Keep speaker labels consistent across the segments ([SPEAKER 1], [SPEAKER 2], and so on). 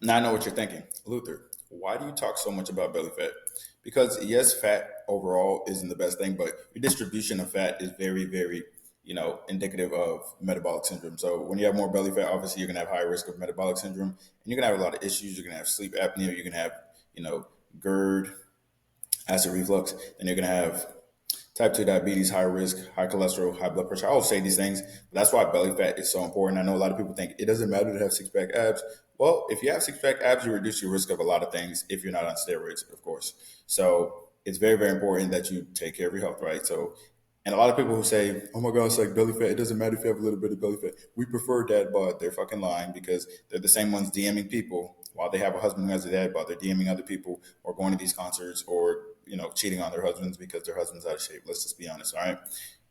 [SPEAKER 1] Now I know what you're thinking. Luther, why do you talk so much about belly fat? Because yes, fat overall isn't the best thing, but your distribution of fat is very, very, indicative of metabolic syndrome. So when you have more belly fat, obviously you're gonna have higher risk of metabolic syndrome, and you're gonna have a lot of issues. You're gonna have sleep apnea. You're gonna have, GERD, acid reflux, and you're gonna have type 2 diabetes, high risk, high cholesterol, high blood pressure. I will say these things, but that's why belly fat is so important. I know a lot of people think it doesn't matter to have six pack abs. Well, if you have six pack abs, you reduce your risk of a lot of things if you're not on steroids, of course. So it's very, very important that you take care of your health, right? So, and a lot of people who say, oh my God, it's like belly fat. It doesn't matter if you have a little bit of belly fat. We prefer dad bod. They're fucking lying because they're the same ones DMing people while they have a husband who has a dad bod. They're DMing other people or going to these concerts or cheating on their husbands because their husband's out of shape. Let's just be honest, all right?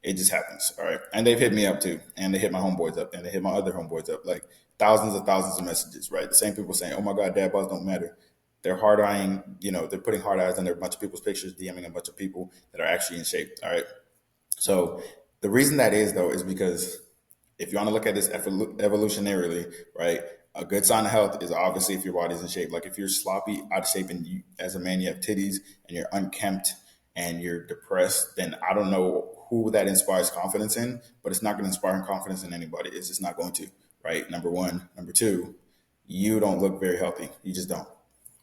[SPEAKER 1] It just happens, all right? And they've hit me up too, and they hit my homeboys up, and they hit my other homeboys up, like thousands of messages, right? The same people saying, "Oh my God, dad bods don't matter." They're hard eyeing, they're putting hard eyes on a bunch of people's pictures, DMing a bunch of people that are actually in shape, all right? So the reason that is though is because if you want to look at this evolutionarily, right? A good sign of health is obviously if your body's in shape. Like if you're sloppy, out of shape, and you, as a man, you have titties and you're unkempt and you're depressed, then I don't know who that inspires confidence in, but it's not going to inspire confidence in anybody. It's just not going to, right? Number one. Number two, you don't look very healthy. You just don't.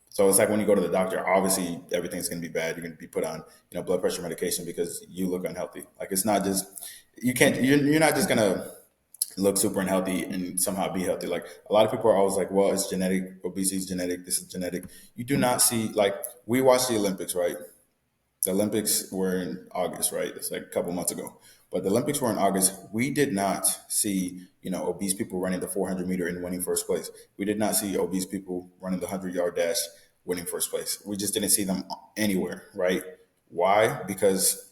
[SPEAKER 1] So it's like when you go to the doctor, obviously everything's going to be bad. You're going to be put on, blood pressure medication because you look unhealthy. Like it's not just, you're not just going to look super unhealthy and somehow be healthy. Like a lot of people are always like, well, it's genetic, obesity is genetic, this is genetic. You do not see, like, we watched the Olympics, right? The Olympics were in August, right? It's like a couple months ago. But the Olympics were in August. We did not see, obese people running the 400 meter and winning first place. We did not see obese people running the 100-yard dash winning first place. We just didn't see them anywhere, right? Why? Because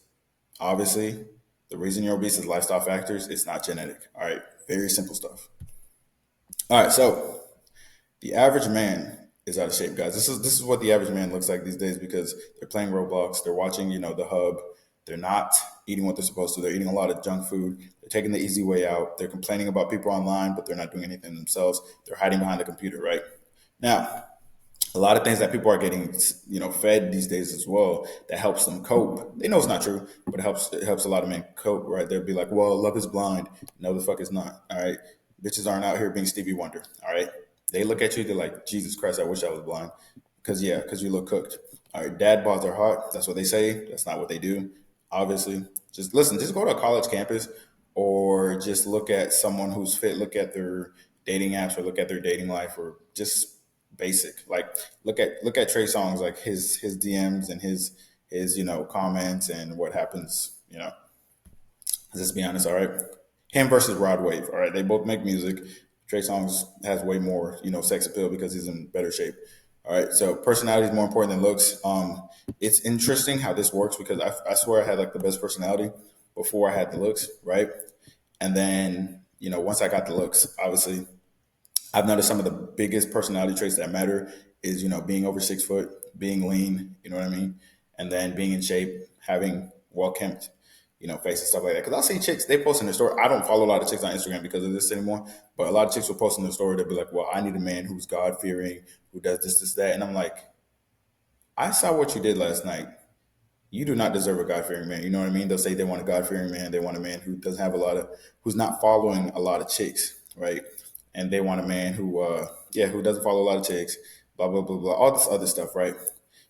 [SPEAKER 1] obviously the reason you're obese is lifestyle factors. It's not genetic. All right. Very simple stuff. All right. So the average man is out of shape, guys. This is what the average man looks like these days because they're playing Roblox, they're watching, the hub, they're not eating what they're supposed to. They're eating a lot of junk food. They're taking the easy way out. They're complaining about people online, but they're not doing anything themselves. They're hiding behind the computer, right? Now, a lot of things that people are getting, fed these days as well that helps them cope. They know it's not true, but it helps a lot of men cope, right? They'll be like, well, love is blind. No, the fuck is not. All right. Bitches aren't out here being Stevie Wonder. All right. They look at you, they're like, Jesus Christ, I wish I was blind. Because you look cooked. All right, dad bods are hot. That's what they say. That's not what they do. Obviously. Just listen, just go to a college campus or just look at someone who's fit, look at their dating apps or look at their dating life or just basic. Like look at Trey Songz, like his DMs and his comments and what happens. Let's just be honest. All right, him versus Rod Wave. All right, they both make music. Trey Songz has way more sex appeal because he's in better shape. All right, so personality is more important than looks. It's interesting how this works because I swear I had like the best personality before I had the looks, right? And then once I got the looks, obviously I've noticed some of the biggest personality traits that matter is, being over 6 foot, being lean, you know what I mean? And then being in shape, having well kempt, face and stuff like that. Cause I'll see chicks, they post in their story. I don't follow a lot of chicks on Instagram because of this anymore, but a lot of chicks will post in their story. They'll be like, well, I need a man who's God fearing, who does this, that. And I'm like, I saw what you did last night. You do not deserve a God fearing man. You know what I mean? They'll say they want a God fearing man. They want a man who doesn't have who's not following a lot of chicks, right? And they want a man who doesn't follow a lot of chicks, blah, blah, blah, blah, all this other stuff, right?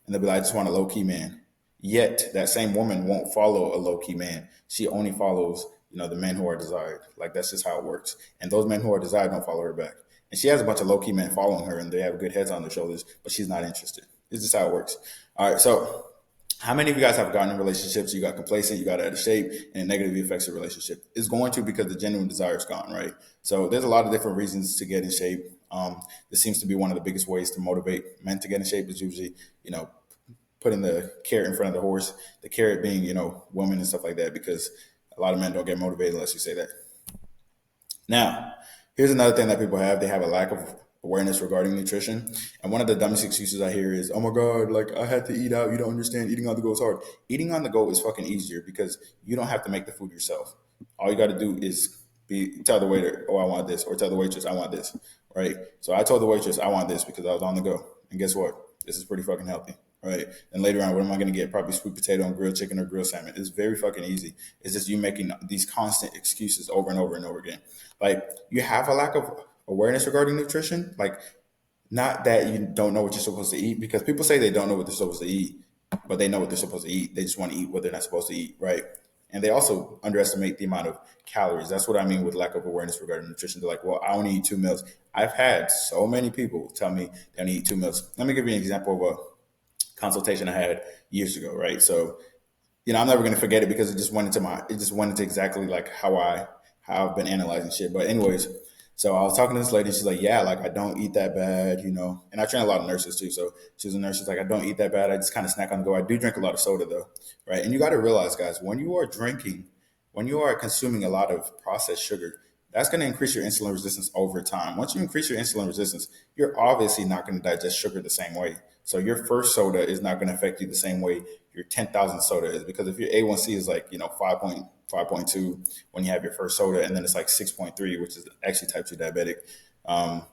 [SPEAKER 1] And they'll be like, I just want a low key man. Yet that same woman won't follow a low key man. She only follows, the men who are desired. Like that's just how it works. And those men who are desired don't follow her back. And she has a bunch of low key men following her and they have good heads on their shoulders, but she's not interested. It's just how it works. All right. So how many of you guys have gotten in relationships? You got complacent, you got out of shape, and it negatively affects your relationship. It's going to because the genuine desire is gone, right? So there's a lot of different reasons to get in shape. This seems to be one of the biggest ways to motivate men to get in shape is usually, putting the carrot in front of the horse. The carrot being, women and stuff like that, because a lot of men don't get motivated unless you say that. Now, here's another thing that people have. They have a lack of awareness regarding nutrition. And one of the dumbest excuses I hear is, oh my God, like I had to eat out. You don't understand. Eating on the go is hard. Eating on the go is fucking easier because you don't have to make the food yourself. All you got to do is tell the waiter, oh, I want this, or tell the waitress, I want this. right? So I told the waitress I want this because I was on the go. And guess what? This is pretty fucking healthy, right? And later on, what am I going to get? Probably sweet potato and grilled chicken or grilled salmon. It's very fucking easy. It's just you making these constant excuses over and over and over again. Like you have a lack of awareness regarding nutrition. Like not that you don't know what you're supposed to eat, because people say they don't know what they're supposed to eat, but they know what they're supposed to eat. They just want to eat what they're not supposed to eat, right? And they also underestimate the amount of calories. That's what I mean with lack of awareness regarding nutrition. They're like, well, I only eat 2 meals. I've had so many people tell me they only eat 2 meals. Let me give you an example of a consultation I had years ago, right? So I'm never gonna forget it because it just went into exactly like how I've been analyzing shit. But anyways, so I was talking to this lady. She's like, yeah, like I don't eat that bad. And I train a lot of nurses too. So she was a nurse. She's like, I don't eat that bad. I just kind of snack on the go. I do drink a lot of soda though, right? And you got to realize, guys, when you are consuming a lot of processed sugar, that's going to increase your insulin resistance over time. Once you increase your insulin resistance, you're obviously not going to digest sugar the same way. So your first soda is not going to affect you the same way your 10,000 soda is, because if your A1C is like 5.2 when you have your first soda, and then it's like 6.3, which is actually type 2 diabetic, um,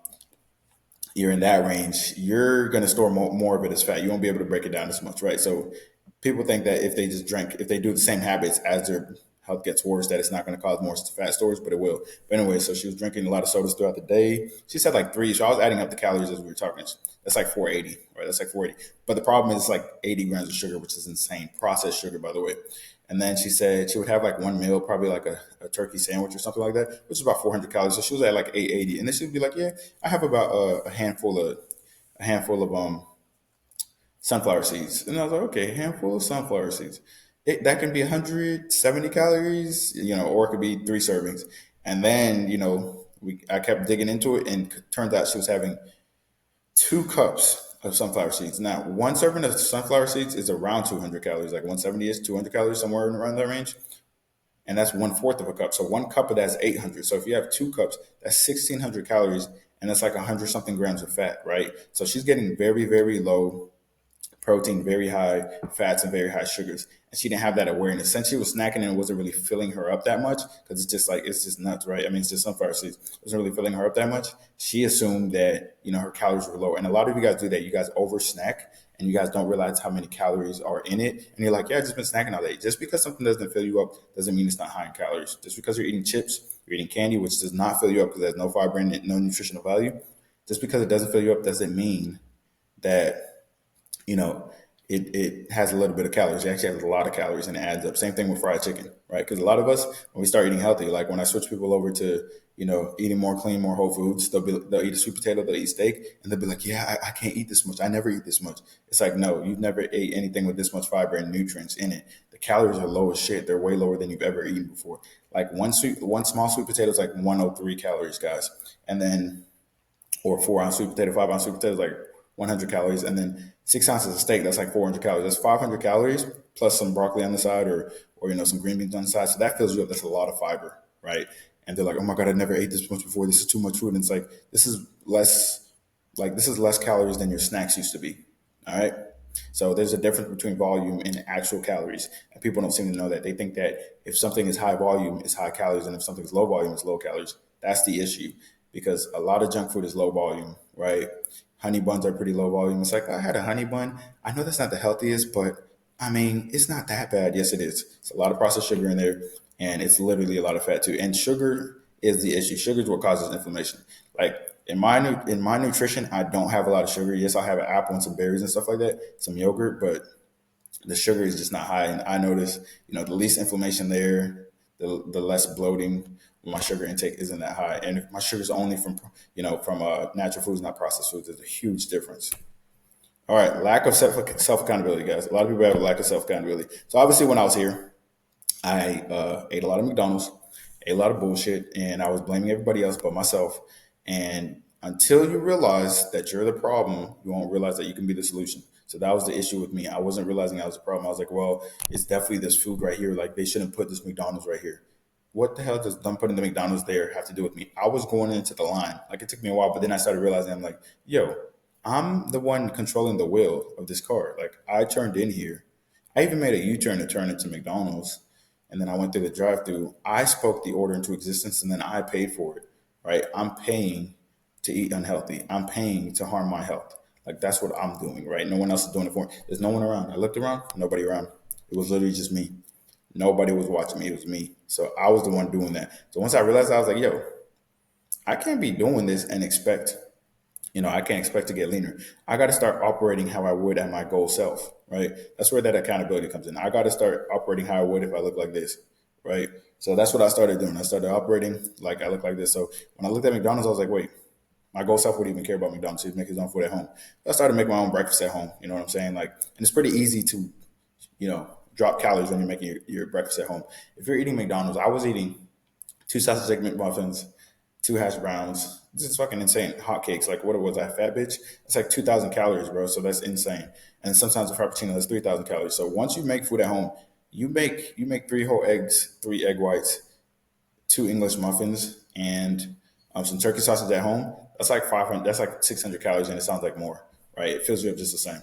[SPEAKER 1] you're in that range, you're going to store more of it as fat. You won't be able to break it down as much, right? So people think that if they do the same habits as their health gets worse, that it's not going to cause more fat stores, but it will. But anyway, so she was drinking a lot of sodas throughout the day. She said like three. So I was adding up the calories as we were talking. That's like 480, right? That's like 480. But the problem is like 80 grams of sugar, which is insane. Processed sugar, by the way. And then she said she would have like one meal, probably like a turkey sandwich or something like that, which is about 400 calories. So she was at like 880. And then she'd be like, yeah, I have about a handful of sunflower seeds. And I was like, okay, handful of sunflower seeds. That can be 170 calories, or it could be 3 servings. And then, I kept digging into it, and it turned out she was having 2 cups of sunflower seeds. Now, one serving of sunflower seeds is around 200 calories, like 170 is 200 calories, somewhere around that range. And that's 1/4 of a cup. So 1 cup of that's 800. So if you have 2 cups, that's 1,600 calories, and that's like 100 something grams of fat, right? So she's getting very, very low protein, very high fats, and very high sugars. And she didn't have that awareness. Since she was snacking and it wasn't really filling her up that much, because it's just nuts, right? I mean, it's just sunflower seeds. It wasn't really filling her up that much. She assumed that, her calories were low. And a lot of you guys do that. You guys over snack and you guys don't realize how many calories are in it. And you're like, yeah, I've just been snacking all day. Just because something doesn't fill you up doesn't mean it's not high in calories. Just because you're eating chips, you're eating candy, which does not fill you up because there's no fiber in it, no nutritional value. Just because it doesn't fill you up doesn't mean that it has a little bit of calories. It actually has a lot of calories and it adds up. Same thing with fried chicken, right? Because a lot of us, when we start eating healthy, like when I switch people over to, eating more clean, more whole foods, they'll eat a sweet potato, they'll eat steak, and they'll be like, yeah, I can't eat this much. I never eat this much. It's like, no, you've never ate anything with this much fiber and nutrients in it. The calories are low as shit. They're way lower than you've ever eaten before. Like one small sweet potato is like 103 calories, guys. And then or 4 ounce sweet potato, 5 ounce sweet potato is like 100 calories, and then 6 ounces of steak, that's like 400 calories. That's 500 calories plus some broccoli on the side, or some green beans on the side. So that fills you up. That's a lot of fiber, right? And they're like, oh my god, I never ate this much before. This is too much food. And it's like this is less calories than your snacks used to be. All right. So there's a difference between volume and actual calories. And people don't seem to know that. They think that if something is high volume, it's high calories, and if something is low volume, it's low calories. That's the issue, because a lot of junk food is low volume, right? Honey buns are pretty low volume. It's like, I had a honey bun. I know that's not the healthiest, but I mean, it's not that bad. Yes, it is. It's a lot of processed sugar in there, and it's literally a lot of fat too. And sugar is the issue. Sugar is what causes inflammation. Like in my nutrition, I don't have a lot of sugar. Yes, I'll have an apple and some berries and stuff like that, some yogurt, but the sugar is just not high. And I notice, the least inflammation there, the less bloating when my sugar intake isn't that high. And if my sugar is only from natural foods, not processed foods, there's a huge difference. All right, lack of self accountability, guys. A lot of people have a lack of self accountability. So obviously, when I was here, I ate a lot of McDonald's, ate a lot of bullshit, and I was blaming everybody else but myself. And until you realize that you're the problem, you won't realize that you can be the solution. So that was the issue with me. I wasn't realizing I was the problem. I was like, well, it's definitely this food right here. Like, they shouldn't put this McDonald's right here. What the hell does them putting the McDonald's there have to do with me? I was going into the line. Like, it took me a while, but then I started realizing, I'm like, yo, I'm the one controlling the wheel of this car. Like, I turned in here. I even made a U-turn to turn into McDonald's. And then I went through the drive through. I spoke the order into existence, and then I paid for it, right? I'm paying to eat unhealthy. I'm paying to harm my health. Like that's what I'm doing, right? No one else is doing it for me. There's no one around. I looked around, nobody around. It was literally just me. Nobody was watching me. It was me. So I was the one doing that. So once I realized, I was like, yo, I can't be doing this and expect, I can't expect to get leaner. I got to start operating how I would at my goal self, right? That's where that accountability comes in. I got to start operating how I would if I look like this, right? So that's what I started doing. I started operating like I look like this. So when I looked at McDonald's, I was like, wait, my goal self wouldn't even care about McDonald's. He'd make his own food at home. So I started making my own breakfast at home. You know what I'm saying? Like, and it's pretty easy to, drop calories when you're making your breakfast at home. If you're eating McDonald's, I was eating two sausage egg McMuffins, two hash browns. This is fucking insane. Hotcakes, like what was that fat bitch? It's like 2,000 calories, bro. So that's insane. And sometimes a frappuccino is 3,000 calories. So once you make food at home, you make three whole eggs, three egg whites, two English muffins, and some turkey sausage at home. That's like 500. That's like 600 calories, and it sounds like more, right? It fills you up just the same.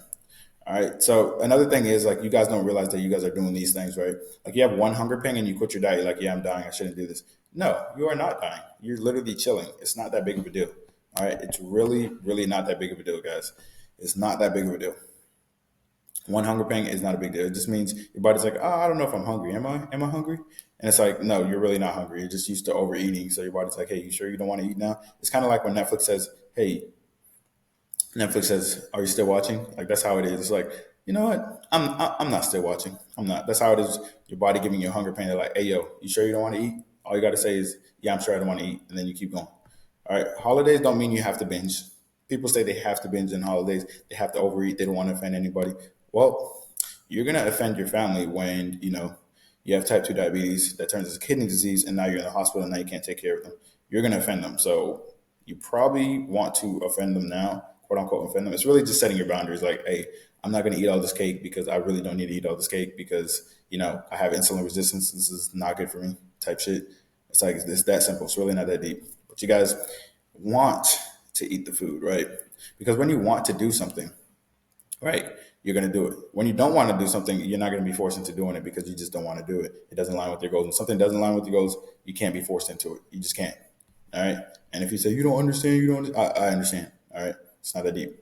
[SPEAKER 1] All right. So another thing is like you guys don't realize that you guys are doing these things, right? Like you have one hunger pang and you quit your diet. You're like, yeah, I'm dying. I shouldn't do this. No, you are not dying. You're literally chilling. It's not that big of a deal. All right. It's really, really not that big of a deal, guys. It's not that big of a deal. One hunger pang is not a big deal. It just means your body's like, oh, I don't know if I'm hungry. Am I? Am I hungry? And it's like, no, you're really not hungry. You're just used to overeating. So your body's like, hey, you sure you don't want to eat now? It's kind of like when Netflix says, hey, Netflix says, "Are you still watching?" Like that's how it is. It's like, you know what? I'm not still watching. I'm not. That's how it is. Your body giving you a hunger pain. They're like, "Hey, yo, you sure you don't want to eat?" All you got to say is, "Yeah, I'm sure I don't want to eat," and then you keep going. All right. Holidays don't mean you have to binge. People say they have to binge in holidays. They have to overeat. They don't want to offend anybody. Well, you're gonna offend your family when you have type 2 diabetes that turns into kidney disease, and now you're in the hospital and now you can't take care of them. You're gonna offend them. So you probably want to offend them now, quote unquote offend them. It's really just setting your boundaries. Like, hey, I'm not going to eat all this cake because I really don't need to eat all this cake because I have insulin resistance. This is not good for me. Type shit. It's like it's that simple. It's really not that deep. But you guys want to eat the food, right? Because when you want to do something, right, you're going to do it. When you don't want to do something, you're not going to be forced into doing it because you just don't want to do it. It doesn't align with your goals. When something doesn't align with your goals, you can't be forced into it. You just can't. All right. And if you say you don't understand, I understand. All right. It's not that deep.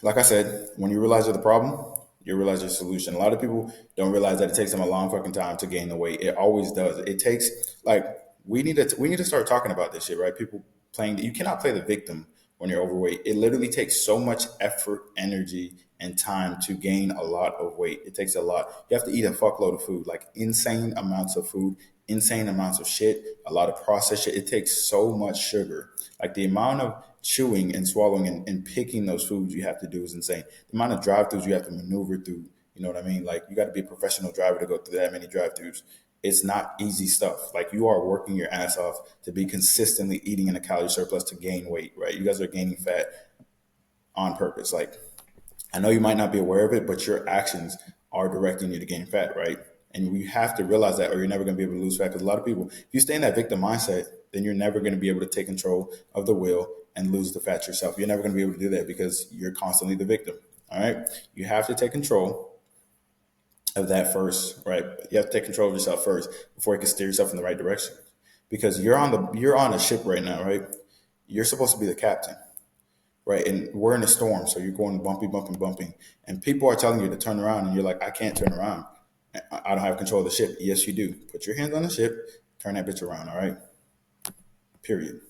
[SPEAKER 1] Like I said, when you realize you're the problem, you realize your solution. A lot of people don't realize that it takes them a long fucking time to gain the weight. It always does. It takes like we need to start talking about this shit, right? People playing you cannot play the victim when you're overweight. It literally takes so much effort, energy, and time to gain a lot of weight. It takes a lot. You have to eat a fuckload of food, like insane amounts of food, insane amounts of shit, a lot of processed shit. It takes so much sugar. Like the amount of chewing and swallowing and picking those foods you have to do is insane. The amount of drive-throughs you have to maneuver through, you know what I mean? Like you got to be a professional driver to go through that many drive-throughs. It's not easy stuff. Like you are working your ass off to be consistently eating in a calorie surplus to gain weight, right? You guys are gaining fat on purpose. Like I know you might not be aware of it, but your actions are directing you to gain fat, right? And you have to realize that, or you're never going to be able to lose fat. Because a lot of people, if you stay in that victim mindset, then you're never going to be able to take control of the wheel and lose the fat yourself. You're never going to be able to do that because you're constantly the victim. All right. You have to take control of that first, right? You have to take control of yourself first before you can steer yourself in the right direction. Because you're on a ship right now, right? You're supposed to be the captain, right? And we're in a storm, so you're going bumpy, bumping, bumping, and people are telling you to turn around, and you're like, I can't turn around. I don't have control of the ship. Yes, you do. Put your hands on the ship, turn that bitch around. All right. Period.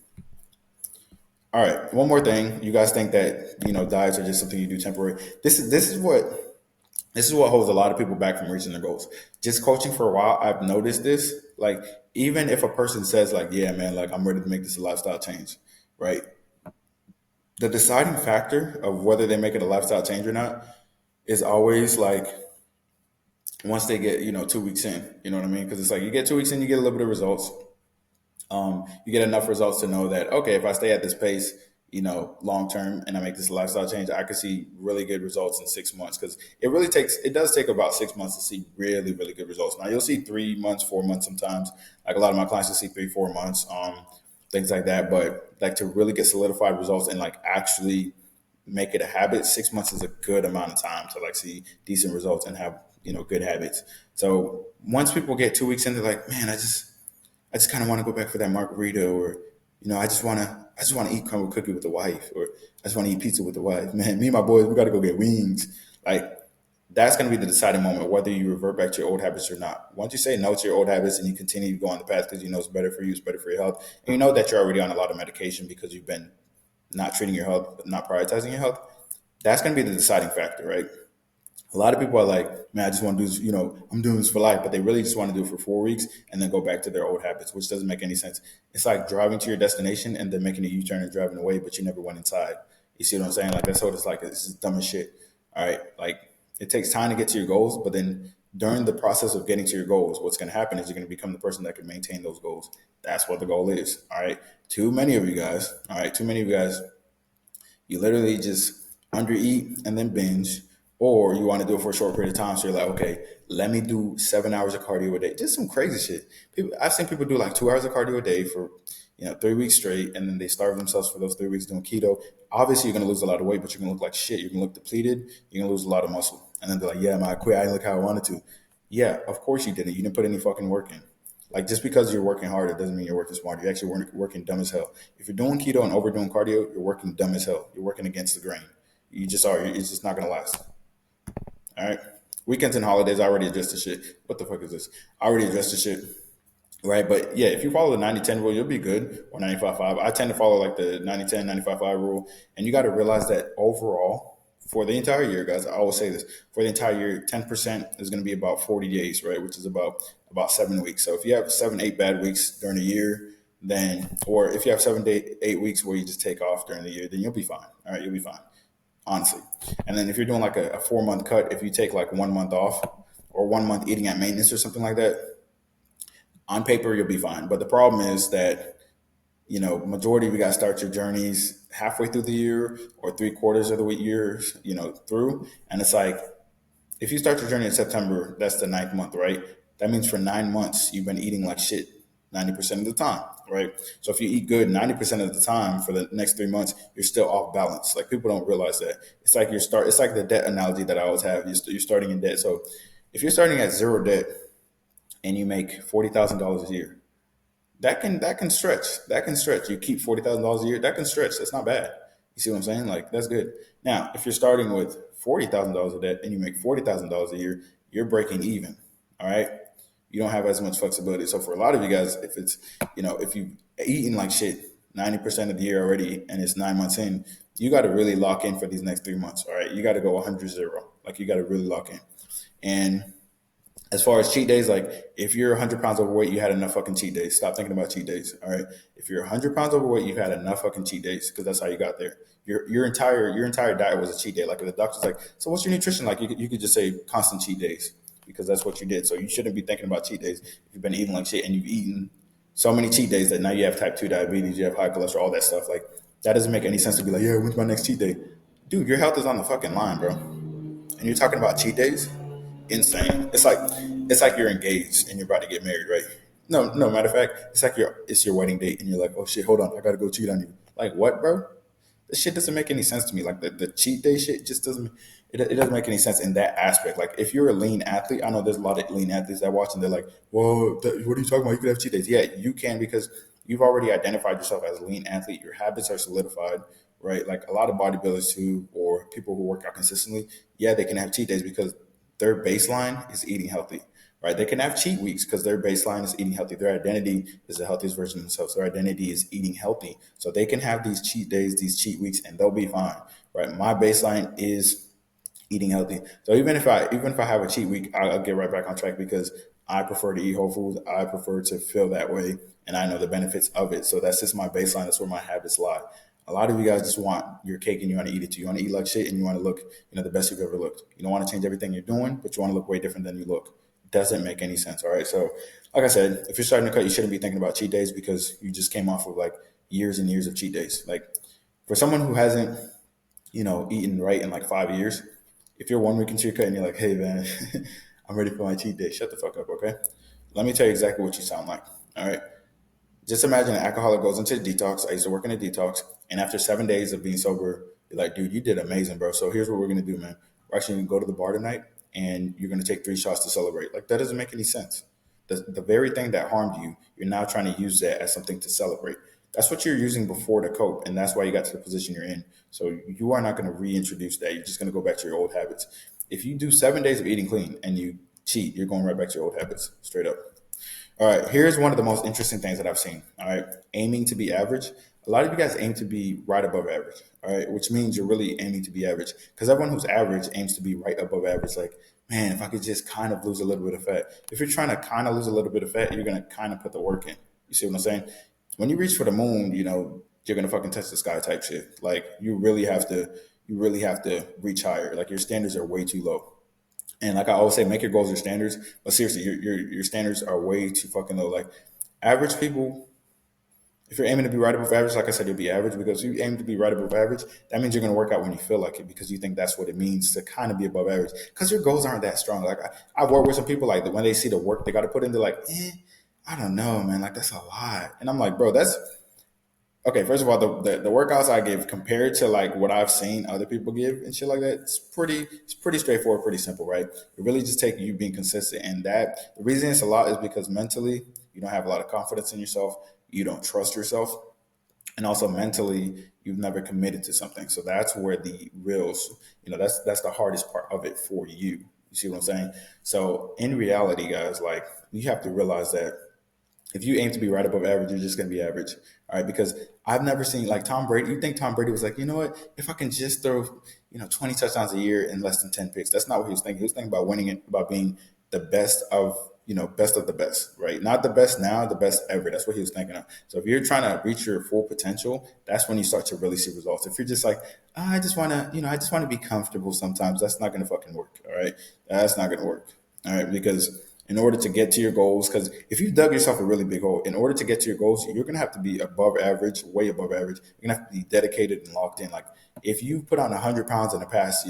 [SPEAKER 1] All right. One more thing. You guys think that diets are just something you do temporary. This is what holds a lot of people back from reaching their goals. Just coaching for a while, I've noticed this. Like, even if a person says, like, yeah, man, like, I'm ready to make this a lifestyle change, right? The deciding factor of whether they make it a lifestyle change or not is always like once they get, 2 weeks in, you know what I mean? Because it's like you get 2 weeks in, you get a little bit of results. You get enough results to know that, okay, if I stay at this pace, long term and I make this lifestyle change, I could see really good results in 6 months because it does take about 6 months to see really, really good results. Now you'll see 3 months, 4 months sometimes. Like a lot of my clients will see 3, 4 months, things like that. But like to really get solidified results and like actually make it a habit, 6 months is a good amount of time to like see decent results and have, good habits. So once people get 2 weeks in, they're like, man, I just kind of want to go back for that margarita, or I just want to I just want to eat crumble cookie with the wife, or I just want to eat pizza with the wife. Man, me and my boys, we got to go get wings. Like, that's going to be the deciding moment, whether you revert back to your old habits or not. Once you say no to your old habits and you continue to go on the path because you know it's better for you, it's better for your health, and you know that you're already on a lot of medication because you've been not treating your health, not prioritizing your health, that's going to be the deciding factor, right? A lot of people are like, man, I just want to do this, I'm doing this for life, but they really just want to do it for 4 weeks and then go back to their old habits, which doesn't make any sense. It's like driving to your destination and then making a U-turn and driving away, but you never went inside. You see what I'm saying? Like, that's what it's like. It's just dumb as shit. All right. Like, it takes time to get to your goals, but then during the process of getting to your goals, what's going to happen is you're going to become the person that can maintain those goals. That's what the goal is. All right. Too many of you guys, all right, too many of you guys, you literally just undereat and then binge, or you want to do it for a short period of time. So you're like, okay, let me do 7 hours of cardio a day. Just some crazy shit. I've seen people do like 2 hours of cardio a day for 3 weeks straight, and then they starve themselves for those 3 weeks doing keto. Obviously, you're gonna lose a lot of weight, but you're gonna look like shit. You're gonna look depleted. You're gonna lose a lot of muscle, and then they're like, yeah, man, I quit. I didn't look how I wanted to. Yeah, of course you didn't. You didn't put any fucking work in. Like, just because you're working hard, it doesn't mean you're working smart. You're actually working dumb as hell. If you're doing keto and overdoing cardio, you're working dumb as hell. You're working against the grain. You just are. It's just not gonna last. All right. Weekends and holidays, I already addressed the shit. What the fuck is this? I already addressed the shit. Right. But yeah, if you follow the 90-10 rule, you'll be good. Or 95-5. I tend to follow like the 90-10, 95-5 rule. And you got to realize that overall, for the entire year, guys, I always say this, for the entire year, 10% is going to be about 40 days, right? Which is about 7 weeks. So if you have 7, 8 bad weeks during the year, then, or if you have 7 to 8 weeks where you just take off during the year, then you'll be fine. All right. You'll be fine, honestly. And then if you're doing like a 4 month cut, if you take like 1 month off or 1 month eating at maintenance or something like that, on paper you'll be fine. But the problem is that majority of you guys start your journeys halfway through the year or 3 quarters of the year, through, and it's like if you start your journey in September, that's the ninth month, right? That means for 9 months you've been eating like shit 90% of the time, right? So if you eat good 90% of the time for the next 3 months, you're still off balance. Like, people don't realize that. It's like it's like the debt analogy that I always have. You're starting in debt. So if you're starting at zero debt and you make $40,000 a year, that can stretch. That can stretch. You keep $40,000 a year. That can stretch. That's not bad. You see what I'm saying? Like, that's good. Now, if you're starting with $40,000 of debt and you make $40,000 a year, you're breaking even. All right. You don't have as much flexibility. So for a lot of you guys, if you've eaten like shit 90% of the year already and it's 9 months in, you got to really lock in for these next 3 months. All right. You got to go 100-0. Like, you got to really lock in. And as far as cheat days, like, if you're 100 pounds overweight, you had enough fucking cheat days. Stop thinking about cheat days. All right. If you're 100 pounds overweight, you've had enough fucking cheat days because that's how you got there. Your entire diet was a cheat day. Like, if the doctor's like, so what's your nutrition like? You could just say constant cheat days because that's what you did. So you shouldn't be thinking about cheat days if you've been eating like shit and you've eaten so many cheat days that now you have type 2 diabetes, you have high cholesterol, all that stuff. Like, that doesn't make any sense to be like, yeah, when's my next cheat day? Dude, your health is on the fucking line, bro. And you're talking about cheat days? Insane. It's like you're engaged and you're about to get married, right? No, no. Matter of fact, it's your wedding date, and you're like, oh shit, hold on, I gotta go cheat on you. Like, what, bro? This shit doesn't make any sense to me. Like, the cheat day shit just doesn't. It doesn't make any sense in that aspect. Like, if you're a lean athlete, I know there's a lot of lean athletes that watch and they're like, whoa, what are you talking about? You could have cheat days. Yeah, you can, because you've already identified yourself as a lean athlete. Your habits are solidified, right? Like, a lot of bodybuilders too, or people who work out consistently, yeah, they can have cheat days because their baseline is eating healthy, right? They can have cheat weeks because their baseline is eating healthy. Their identity is the healthiest version of themselves. Their identity is eating healthy. So they can have these cheat days, these cheat weeks, and they'll be fine, right? My baseline is eating healthy. So even if I have a cheat week, I'll get right back on track because I prefer to eat whole foods. I prefer to feel that way, and I know the benefits of it. So that's just my baseline. That's where my habits lie. A lot of you guys just want your cake and you want to eat it too. You want to eat like shit and you want to look, the best you've ever looked. You don't want to change everything you're doing, but you want to look way different than you look. Doesn't make any sense. All right. So, like I said, if you're starting to cut, you shouldn't be thinking about cheat days because you just came off of like years and years of cheat days. Like, for someone who hasn't, eaten right in like 5 years, if you're 1 week into your cut and you're like, hey man, I'm ready for my cheat day, shut the fuck up, okay? Let me tell you exactly what you sound like. All right. Just imagine an alcoholic goes into a detox. I used to work in a detox. And after 7 days of being sober, you're like, dude, you did amazing, bro. So here's what we're going to do, man. We're actually going to go to the bar tonight and you're going to take 3 shots to celebrate. Like, that doesn't make any sense. The very thing that harmed you, you're now trying to use that as something to celebrate. That's what you're using before to cope, and that's why you got to the position you're in. So you are not going to reintroduce that. You're just going to go back to your old habits. If you do 7 days of eating clean and you cheat, you're going right back to your old habits, straight up. All right, here's one of the most interesting things that I've seen. All right, aiming to be average. A lot of you guys aim to be right above average. All right, which means you're really aiming to be average because everyone who's average aims to be right above average. Like, man, if I could just kind of lose a little bit of fat. If you're trying to kind of lose a little bit of fat, you're gonna kind of put the work in. You see what I'm saying? When you reach for the moon, you're gonna fucking touch the sky type shit. Like, you really have to reach higher. Like, your standards are way too low. And like I always say, make your goals your standards. But seriously, your standards are way too fucking low. Like, average people, if you're aiming to be right above average, like I said, you'll be average because you aim to be right above average. That means you're going to work out when you feel like it because you think that's what it means to kind of be above average. Because your goals aren't that strong. Like, I've worked with some people like that when they see the work they got to put in, they're like, I don't know, man. Like, that's a lot. And I'm like, bro, that's okay. First of all, the workouts I give compared to like what I've seen other people give and shit like that, it's pretty straightforward, pretty simple, right? It really just takes you being consistent, and that the reason it's a lot is because mentally you don't have a lot of confidence in yourself, you don't trust yourself, and also mentally you've never committed to something. So that's where the reals, that's the hardest part of it for you. You see what I'm saying? So in reality, guys, like, you have to realize that if you aim to be right above average, you're just going to be average. All right. Because I've never seen like Tom Brady. You think Tom Brady was like, you know what? If I can just throw, 20 touchdowns a year and less than 10 picks, that's not what he was thinking. He was thinking about winning it, about being the best of, best of the best, right? Not the best now, the best ever. That's what he was thinking of. So if you're trying to reach your full potential, that's when you start to really see results. If you're just like, I just want to, I just want to be comfortable sometimes, that's not going to fucking work. All right. That's not going to work. All right. Because in order to get to your goals, because if you dug yourself a really big hole, in order to get to your goals, you're gonna have to be above average, way above average. You're gonna have to be dedicated and locked in. Like, if you put on 100 pounds in the past,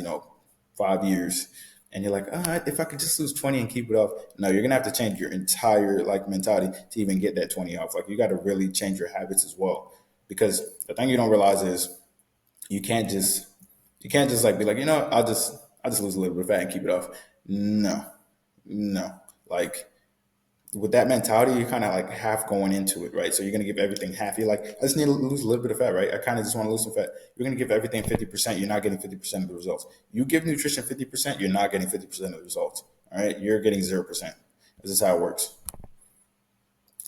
[SPEAKER 1] 5 years, and you're like, if I could just lose 20 and keep it up, no, you're gonna have to change your entire like mentality to even get that 20 off. Like, you got to really change your habits as well, because the thing you don't realize is you can't just like be like, I'll just lose a little bit of fat and keep it off. No, no. Like, with that mentality, you're kind of like half going into it, right? So you're gonna give everything half. You're like, I just need to lose a little bit of fat, right? I kind of just want to lose some fat. You're gonna give everything 50%. You're not getting 50% of the results. You give nutrition 50%. You're not getting 50% of the results. All right, you're getting 0%. This is how it works.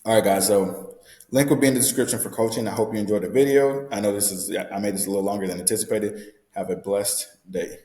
[SPEAKER 1] All right, guys. So link will be in the description for coaching. I hope you enjoyed the video. I know I made this a little longer than anticipated. Have a blessed day.